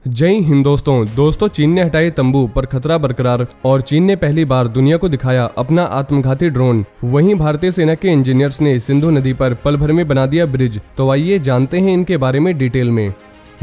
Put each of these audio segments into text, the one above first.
जय हिंद दोस्तों चीन ने हटाए तंबू पर खतरा बरकरार और चीन ने पहली बार दुनिया को दिखाया अपना आत्मघाती ड्रोन। वहीं भारतीय सेना के इंजीनियर्स ने सिंधु नदी पर पल भर में बना दिया ब्रिज। तो आइए जानते हैं इनके बारे में डिटेल में।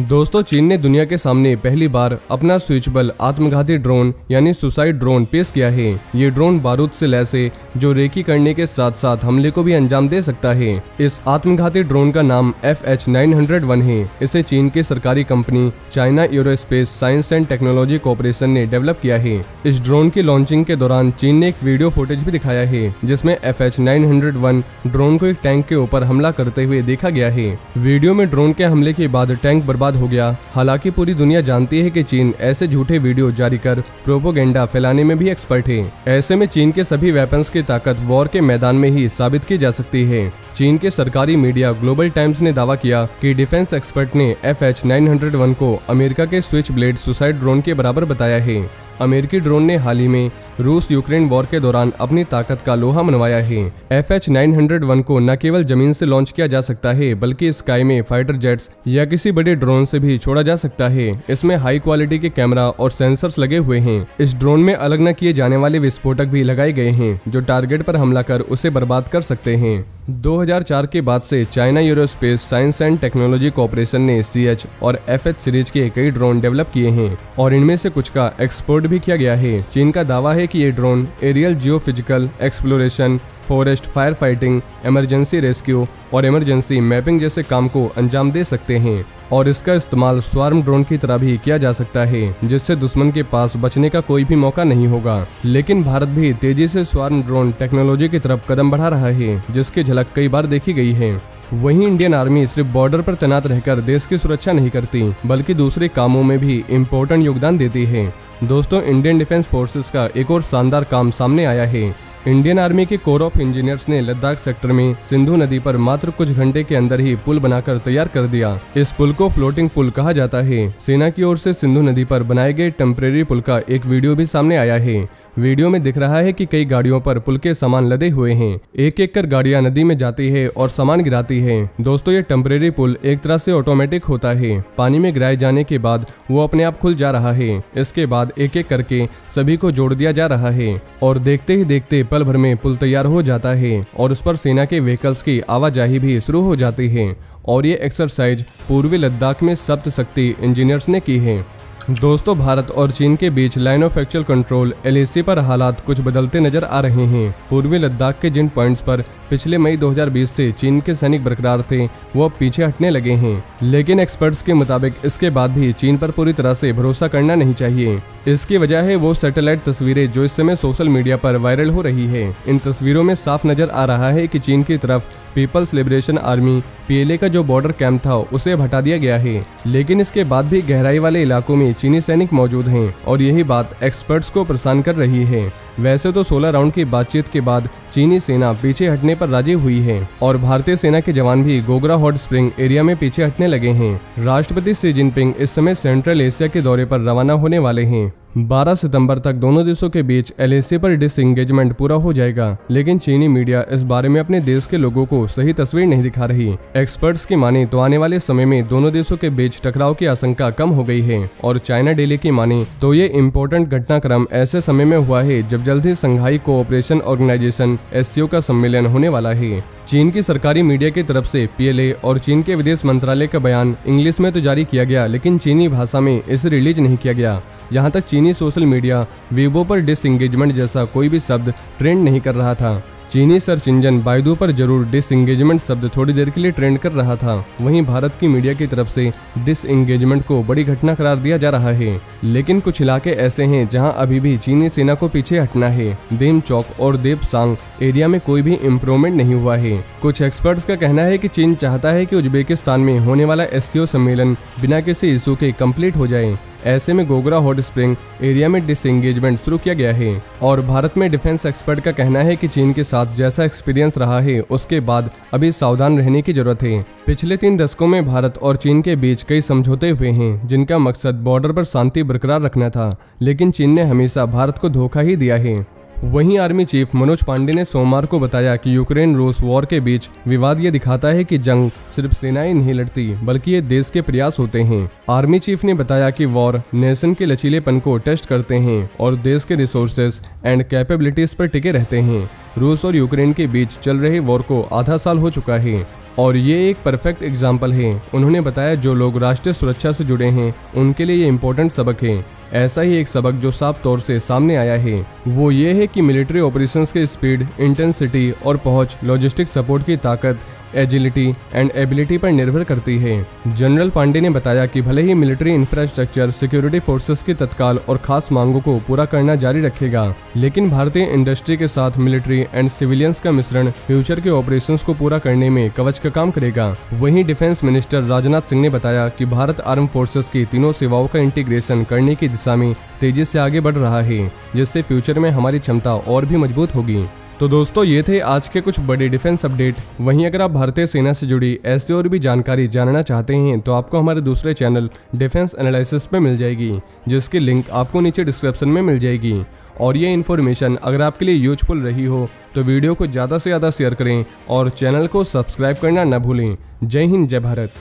दोस्तों चीन ने दुनिया के सामने पहली बार अपना स्विचबल आत्मघाती ड्रोन यानी सुसाइड ड्रोन पेश किया है। ये ड्रोन बारूद से लैस है जो रेकी करने के साथ साथ हमले को भी अंजाम दे सकता है। इस आत्मघाती ड्रोन का नाम FH901 है। इसे चीन की सरकारी company China aerospace science and technology corporation ने डेवलप किया है। इस ड्रोन की लॉन्चिंग के दौरान चीन ने एक वीडियो फुटेज भी दिखाया है जिसमें FH901 ड्रोन को एक टैंक के ऊपर हमला करते हुए देखा गया है। वीडियो में ड्रोन के हमले के बाद टैंक बर्बाद हो गया। हालांकि पूरी दुनिया जानती है कि चीन ऐसे झूठे वीडियो जारी कर प्रोपोगेंडा फैलाने में भी एक्सपर्ट है। ऐसे में चीन के सभी वेपन्स की ताकत वॉर के मैदान में ही साबित की जा सकती है। चीन के सरकारी मीडिया ग्लोबल टाइम्स ने दावा किया कि डिफेंस एक्सपर्ट ने FH901 को अमेरिका के स्विच ब्लेड सुसाइड ड्रोन के बराबर बताया है। अमेरिकी ड्रोन ने हाल ही में रूस यूक्रेन वॉर के दौरान अपनी ताकत का लोहा मनवाया है। FH901 को न केवल जमीन से लॉन्च किया जा सकता है बल्कि स्काई में फाइटर जेट्स या किसी बड़े ड्रोन से भी छोड़ा जा सकता है। इसमें हाई क्वालिटी के कैमरा और सेंसर्स लगे हुए हैं। इस ड्रोन में अलग न किए जाने वाले विस्फोटक भी लगाए गए हैं जो टारगेट पर हमला कर उसे बर्बाद कर सकते हैं। 2004 के बाद से China aerospace science and technology corporation ने CH और FH सीरीज के कई ड्रोन डेवलप किए हैं और इनमें से कुछ का एक्सपोर्ट भी किया गया है। चीन का दावा है कि ये drone aerial geophysical exploration, forest fire fighting, emergency rescue और इमरजेंसी मैपिंग जैसे काम को अंजाम दे सकते हैं और इसका इस्तेमाल स्वार्म ड्रोन की तरह भी किया जा सकता है जिससे दुश्मन के पास बचने का कोई भी मौका नहीं होगा। लेकिन भारत भी तेजी से स्वार्म ड्रोन टेक्नोलॉजी की तरफ कदम बढ़ा रहा है जिसकी झलक कई बार देखी गई है। वहीं इंडियन आर्मी सिर्फ बॉर्डर पर तैनात रहकर देश की सुरक्षा नहीं करती बल्कि दूसरे कामों में भी इम्पोर्टेंट योगदान देती है। दोस्तों इंडियन डिफेंस फोर्सेस का एक और शानदार काम सामने आया है। इंडियन आर्मी के कोर ऑफ इंजीनियर्स ने लद्दाख सेक्टर में सिंधु नदी पर मात्र कुछ घंटे के अंदर ही पुल बनाकर तैयार कर दिया। इस पुल को फ्लोटिंग पुल कहा जाता है। सेना की ओर से सिंधु नदी पर बनाए गए टेम्परेरी पुल का एक वीडियो भी सामने आया है। वीडियो में दिख रहा है कि कई गाड़ियों पर पुल के सामान लदे हुए हैं। एक एक कर गाड़ियां नदी में जाती है और सामान गिराती है। दोस्तों ये टेम्परेरी पुल एक तरह से ऑटोमेटिक होता है। पानी में गिराए जाने के बाद वो अपने आप खुल जा रहा है। इसके बाद एक एक करके सभी को जोड़ दिया जा रहा है और देखते ही देखते पल भर में पुल तैयार हो जाता है और उस पर सेना के व्हीकल्स की आवाजाही भी शुरू हो जाती है। और ये एक्सरसाइज पूर्वी लद्दाख में सप्त शक्ति इंजीनियर्स ने की है। दोस्तों भारत और चीन के बीच line of actual control LAC पर हालात कुछ बदलते नजर आ रहे हैं। पूर्वी लद्दाख के जिन पॉइंट्स पर पिछले मई 2020 से चीन के सैनिक बरकरार थे वो अब पीछे हटने लगे हैं। लेकिन एक्सपर्ट्स के मुताबिक इसके बाद भी चीन पर पूरी तरह से भरोसा करना नहीं चाहिए। इसकी वजह है वो सैटेलाइट तस्वीरें जो इस समय सोशल मीडिया पर वायरल हो रही है। इन तस्वीरों में साफ नजर आ रहा है कि चीन की तरफ पीपल्स लिबरेशन आर्मी PLA का जो बॉर्डर कैंप था उसे हटा दिया गया है। लेकिन इसके बाद भी गहराई वाले इलाकों में चीनी सैनिक मौजूद हैं और यही बात एक्सपर्ट्स को परेशान कर रही है। वैसे तो 16 राउंड की बातचीत के बाद चीनी सेना पीछे हटने पर राजी हुई है और भारतीय सेना के जवान भी गोगरा हॉट स्प्रिंग एरिया में पीछे हटने लगे हैं। राष्ट्रपति शी जिनपिंग इस समय सेंट्रल एशिया के दौरे पर रवाना होने वाले हैं। 12 सितंबर तक दोनों देशों के बीच LAC पर डिसएंगेजमेंट पूरा हो जाएगा। लेकिन चीनी मीडिया इस बारे में अपने देश के लोगों को सही तस्वीर नहीं दिखा रही। एक्सपर्ट्स की माने तो आने वाले समय में दोनों देशों के बीच टकराव की आशंका कम हो गई है और चाइना डेली की माने तो ये इम्पोर्टेंट घटनाक्रम ऐसे समय में हुआ है जब जल्द ही संघाई कोऑपरेशन ऑर्गेनाइजेशन SCO का सम्मेलन होने वाला है। चीन की सरकारी मीडिया की तरफ से PLA और चीन के विदेश मंत्रालय का बयान इंग्लिश में तो जारी किया गया लेकिन चीनी भाषा में इसे रिलीज नहीं किया गया। यहाँ तक चीनी सोशल मीडिया वीबो पर डिसएंगेजमेंट जैसा कोई भी शब्द ट्रेंड नहीं कर रहा था। चीनी सर्च इंजन बाइडू पर जरूर डिसएंगेजमेंट शब्द थोड़ी देर के लिए ट्रेंड कर रहा था। वहीं भारत की मीडिया की तरफ से डिसएंगेजमेंट को बड़ी घटना करार दिया जा रहा है। लेकिन कुछ इलाके ऐसे हैं जहां अभी भी चीनी सेना को पीछे हटना है। देम चौक और देपसांग एरिया में कोई भी इम्प्रूवमेंट नहीं हुआ है। कुछ एक्सपर्ट्स का कहना है कि चीन चाहता है कि उज्बेकिस्तान में होने वाला SCO सम्मेलन बिना किसी इशू के कंप्लीट हो जाए। ऐसे में गोगरा हॉट स्प्रिंग एरिया में डिसएंगेजमेंट शुरू किया गया है और भारत में डिफेंस एक्सपर्ट का कहना है कि चीन के साथ जैसा एक्सपीरियंस रहा है उसके बाद अभी सावधान रहने की जरूरत है। पिछले 3 दशकों में भारत और चीन के बीच कई समझौते हुए हैं जिनका मकसद बॉर्डर पर शांति बरकरार रखना था, लेकिन चीन ने हमेशा भारत को धोखा ही दिया है। वहीं आर्मी चीफ मनोज पांडे ने सोमवार को बताया कि यूक्रेन रूस वॉर के बीच विवाद ये दिखाता है कि जंग सिर्फ सेनाएं नहीं लड़ती बल्कि ये देश के प्रयास होते हैं। आर्मी चीफ ने बताया कि वॉर नेशन के लचीलेपन को टेस्ट करते हैं और देश के रिसोर्सेज एंड कैपेबिलिटीज पर टिके रहते हैं। रूस और यूक्रेन के बीच चल रहे वॉर को आधा साल हो चुका है और ये एक परफेक्ट एग्जाम्पल है। उन्होंने बताया जो लोग राष्ट्रीय सुरक्षा से जुड़े हैं उनके लिए ये इम्पोर्टेंट सबक है। ऐसा ही एक सबक जो साफ तौर से सामने आया है वो ये है कि मिलिट्री ऑपरेशंस के स्पीड, इंटेंसिटी और पहुंच लॉजिस्टिक सपोर्ट की ताकत, एजिलिटी एंड एबिलिटी पर निर्भर करती है। जनरल पांडे ने बताया कि भले ही मिलिट्री इंफ्रास्ट्रक्चर सिक्योरिटी फोर्सेस की तत्काल और खास मांगों को पूरा करना जारी रखेगा, लेकिन भारतीय इंडस्ट्री के साथ मिलिट्री एंड सिविलियंस का मिश्रण फ्यूचर के ऑपरेशंस को पूरा करने में कवच का काम करेगा। वहीं डिफेंस मिनिस्टर राजनाथ सिंह ने बताया कि भारत आर्म फोर्सेस की तीनों सेवाओं का इंटीग्रेशन करने की दिशा में तेजी से आगे बढ़ रहा है, जिससे फ्यूचर में हमारी क्षमता और भी मजबूत होगी। तो दोस्तों ये थे आज के कुछ बड़े डिफेंस अपडेट। वहीं अगर आप भारतीय सेना से जुड़ी ऐसी और भी जानकारी जानना चाहते हैं तो आपको हमारे दूसरे चैनल डिफेंस एनालिसिस पे मिल जाएगी, जिसकी लिंक आपको नीचे डिस्क्रिप्शन में मिल जाएगी। और ये इन्फॉर्मेशन अगर आपके लिए यूजफुल रही हो तो वीडियो को ज़्यादा से ज़्यादा शेयर करें और चैनल को सब्सक्राइब करना न भूलें। जय हिंद, जय भारत।